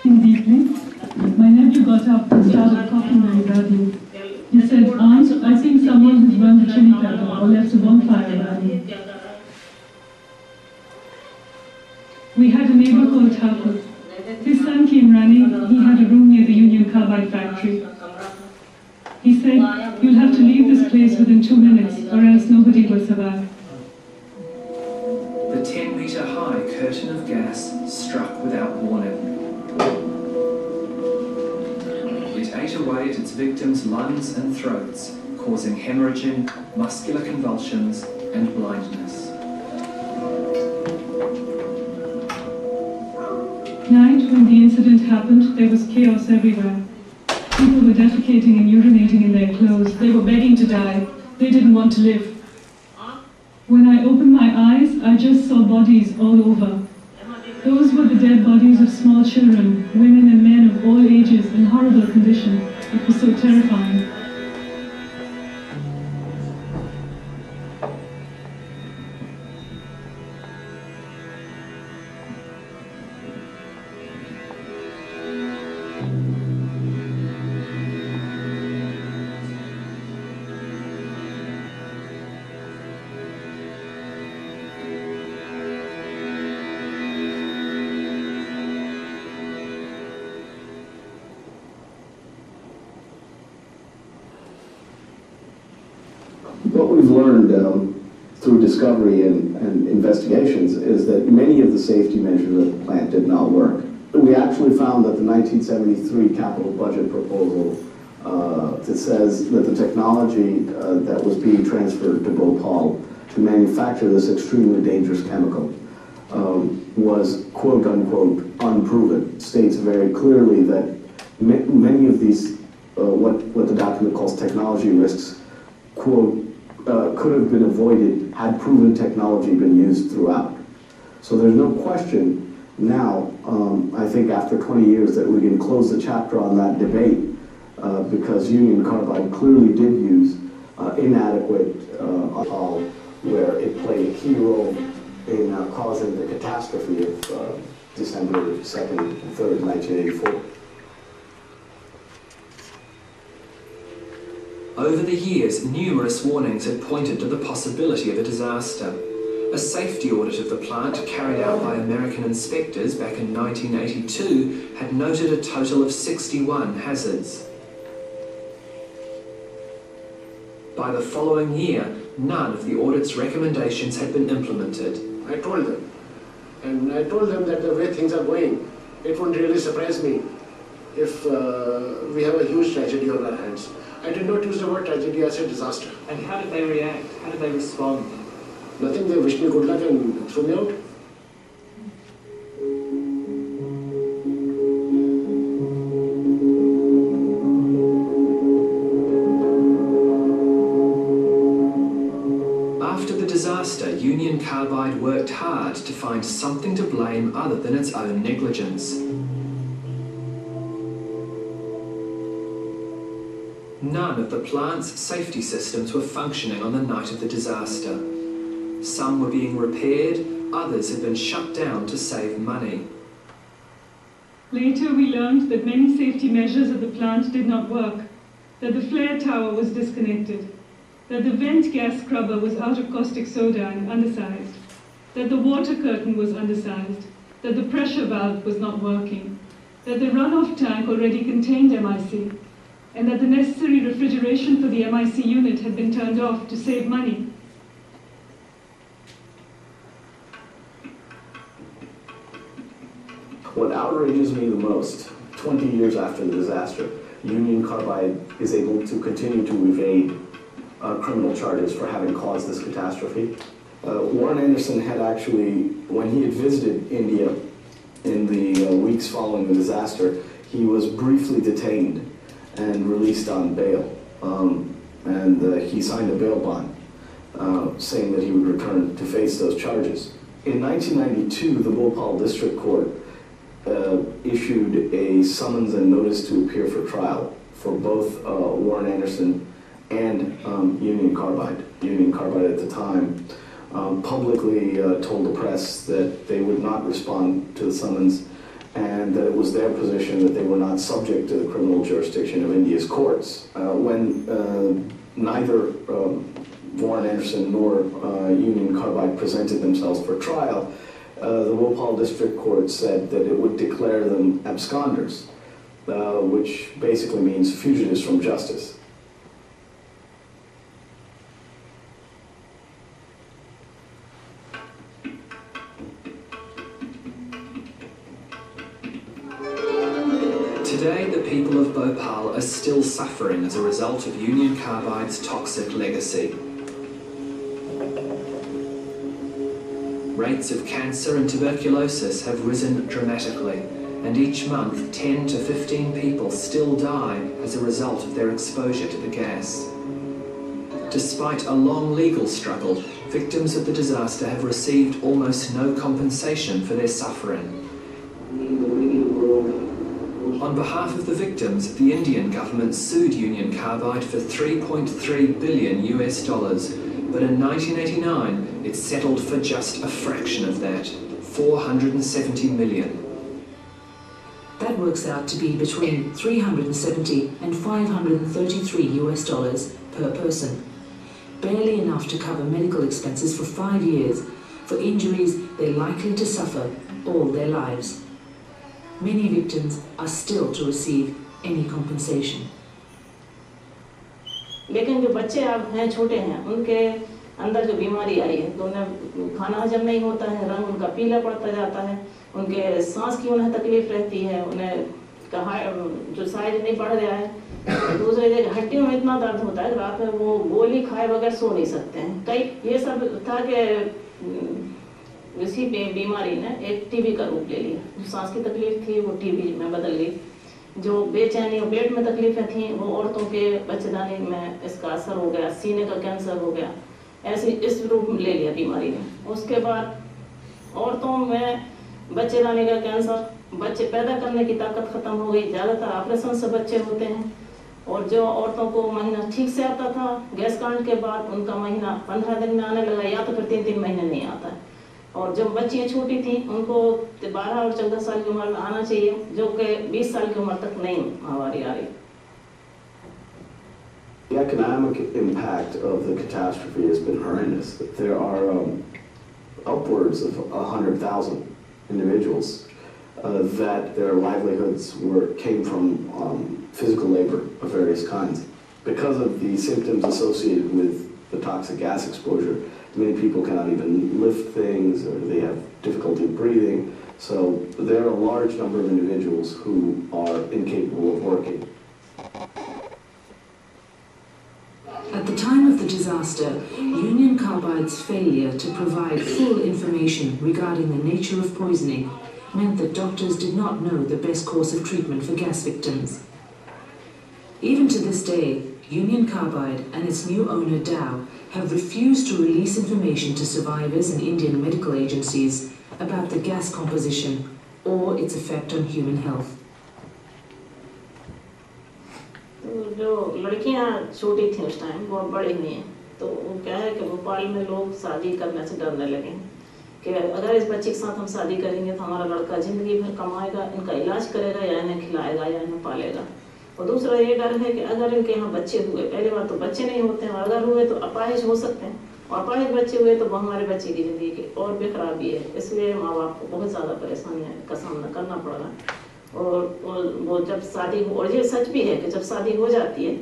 Deeply. My nephew got up and started coughing very badly. He said, "Aunt, I think someone has run the chili pepper or left a bonfire burning." We had a neighbor called Thakur. His son came running. He had a room near the Union Carbide factory. He said, "You'll have to leave this place within 2 minutes or else nobody will survive." The 10-metre-high curtain of gas struck without warning. It ate away at its victims' lungs and throats, causing hemorrhaging, muscular convulsions, and blindness. Night, when the incident happened, there was chaos everywhere. People were defecating and urinating in their clothes. They were begging to die. They didn't want to live. When I opened my eyes, I just saw bodies all over. Those were the dead bodies of small children, women and men of all ages in horrible condition. It was so terrifying. What we've learned through discovery and investigations is that many of the safety measures of the plant did not work. We actually found that the 1973 capital budget proposal that says that the technology that was being transferred to Bhopal to manufacture this extremely dangerous chemical was quote-unquote unproven. It states very clearly that many of these, what the document calls technology risks, quote, could have been avoided had proven technology been used throughout. So there's no question now, I think after 20 years, that we can close the chapter on that debate because Union Carbide clearly did use inadequate alcohol, where it played a key role in causing the catastrophe of December 2nd and 3rd, 1984. Over the years, numerous warnings had pointed to the possibility of a disaster. A safety audit of the plant carried out by American inspectors back in 1982 had noted a total of 61 hazards. By the following year, none of the audit's recommendations had been implemented. I told them, and I told them that the way things are going, it wouldn't really surprise me if we have a huge tragedy on our hands. I did not use the word tragedy, I said disaster. And how did they react? How did they respond? Nothing, they wished me good luck and threw me out. After the disaster, Union Carbide worked hard to find something to blame other than its own negligence. None of the plant's safety systems were functioning on the night of the disaster. Some were being repaired, others had been shut down to save money. Later, we learned that many safety measures of the plant did not work, that the flare tower was disconnected, that the vent gas scrubber was out of caustic soda and undersized, that the water curtain was undersized, that the pressure valve was not working, that the runoff tank already contained MIC, and that the necessary refrigeration for the MIC unit had been turned off to save money. What outrages me the most, 20 years after the disaster, Union Carbide is able to continue to evade criminal charges for having caused this catastrophe. Warren Anderson had actually, when he had visited India in the weeks following the disaster, he was briefly detained and released on bail. He signed a bail bond saying that he would return to face those charges. In 1992, the Bhopal District Court issued a summons and notice to appear for trial for both Warren Anderson and Union Carbide. Union Carbide at the time publicly told the press that they would not respond to the summons, and and that it was their position that they were not subject to the criminal jurisdiction of India's courts. When neither Warren Anderson nor Union Carbide presented themselves for trial, the Bhopal District Court said that it would declare them absconders, which basically means fugitives from justice. Today, the people of Bhopal are still suffering as a result of Union Carbide's toxic legacy. Rates of cancer and tuberculosis have risen dramatically, and each month 10 to 15 people still die as a result of their exposure to the gas. Despite a long legal struggle, victims of the disaster have received almost no compensation for their suffering. On behalf of the victims, the Indian government sued Union Carbide for $3.3 billion US, but in 1989 it settled for just a fraction of that, $470 million. That works out to be between $370 and $533 US per person. Barely enough to cover medical expenses for 5 years for injuries they're likely to suffer all their lives. Many victims are still to receive any compensation. लेकिन जो बच्चे अब हैं छोटे हैं उनके अंदर जो बीमारी आई है तो उन्हें खाना हजम नहीं होता है, रंग उनका पीला पड़ता जाता है, उनके सांस की उन्हें तकलीफ रहती है, उन्हें जो साइज नहीं बढ़ रहा है, दूसरे जगह हड्डियों में इतना दर्द होता है रात में वो गोली खाए बगैर सो नहीं सकते हैं। कई ये सब था कि इसी बीमारी ने एक टीबी का रूप ले लिया। जो सांस की तकलीफ थी वो टीबी में बदल गई, जो बेचैनी और पेट में तकलीफें थी वो औरतों के बच्चेदानी में इसका असर हो गया, सीने का कैंसर हो गया, ऐसे इस रूप में ले लिया बीमारी ने। उसके बाद औरतों में बच्चेदानी का कैंसर, बच्चे पैदा करने की ताकत खत्म हो गई, ज़्यादातर ऑपरेशन से बच्चे होते हैं, और जो औरतों को महीना ठीक से आता था गैस कांड के बाद उनका महीना 15 दिन में आने लगा या तो फिर 3-3 महीने नहीं आता है। और जब बच्चियाँ छोटी थी उनको 12 और 14 साल की उम्र में आना चाहिए, जो कि 20 साल की उम्र तक नहीं महामारी आ रही। The economic impact of the catastrophe has been horrendous. There are upwards of 100,000 individuals that their livelihoods came from physical labor of various kinds. Because of the symptoms associated with the toxic gas exposure, many people cannot even lift things, or they have difficulty breathing. So there are a large number of individuals who are incapable of working. At the time of the disaster, Union Carbide's failure to provide full information regarding the nature of poisoning meant that doctors did not know the best course of treatment for gas victims. Even to this day, Union Carbide and its new owner Dow have refused to release information to survivors and Indian medical agencies about the gas composition or its effect on human health. जो लड़कियां छोटी थी उस time वो बड़ी हुई हैं, तो वो क्या है कि भोपाल में लोग शादी करने से डरने लगे कि अगर इस बच्चे के साथ हम शादी करेंगे तो हमारा लड़का जिंदगी भर कमाएगा, इनका इलाज करेगा या इन्हें खिलाएगा या इन्हें पालेगा। और दूसरा ये डर है कि अगर इनके यहाँ बच्चे हुए, पहली बात तो बच्चे नहीं होते हैं, और अगर हुए तो अपाहिज हो सकते हैं, और अपाहिज बच्चे हुए तो वो हमारे बच्चे की ज़िंदगी की और भी खराबी है। इसलिए माँ बाप को बहुत ज़्यादा परेशानियों का सामना करना पड़ रहा है। और वो जब शादी हो, और ये सच भी है कि जब शादी हो जाती है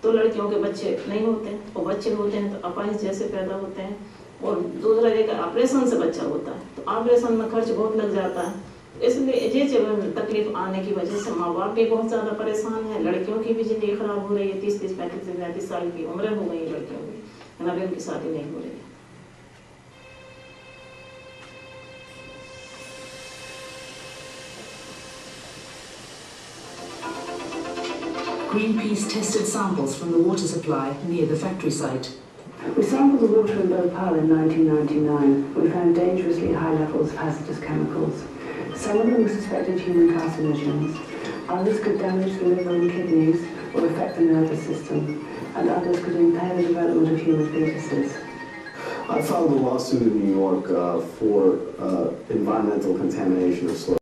तो लड़कियों के बच्चे नहीं होते हैं, और बच्चे होते हैं तो अपाहिज जैसे पैदा होते हैं। और दूसरा एक ऑपरेशन से बच्चा होता है तो ऑपरेशन में खर्च बहुत लग जाता है, इसलिए ये तकलीफ आने की वजह से माँ बाप भी बहुत ज़्यादा परेशान है, लड़कियों की भी ज़िंदगी खराब हो रही है। 30, 35, 35 साल की उम्र हो गई लड़कियों की, अभी उनकी शादी नहीं हो रही है। Greenpeace tested samples from the water supply near the factory site. We sampled the water in Bhopal in 1999. We found dangerously high levels of hazardous chemicals. Some of them were suspected human carcinogens. Others could damage the liver and kidneys or affect the nervous system. And others could impair the development of human fetuses. I filed a lawsuit in New York for environmental contamination of soil.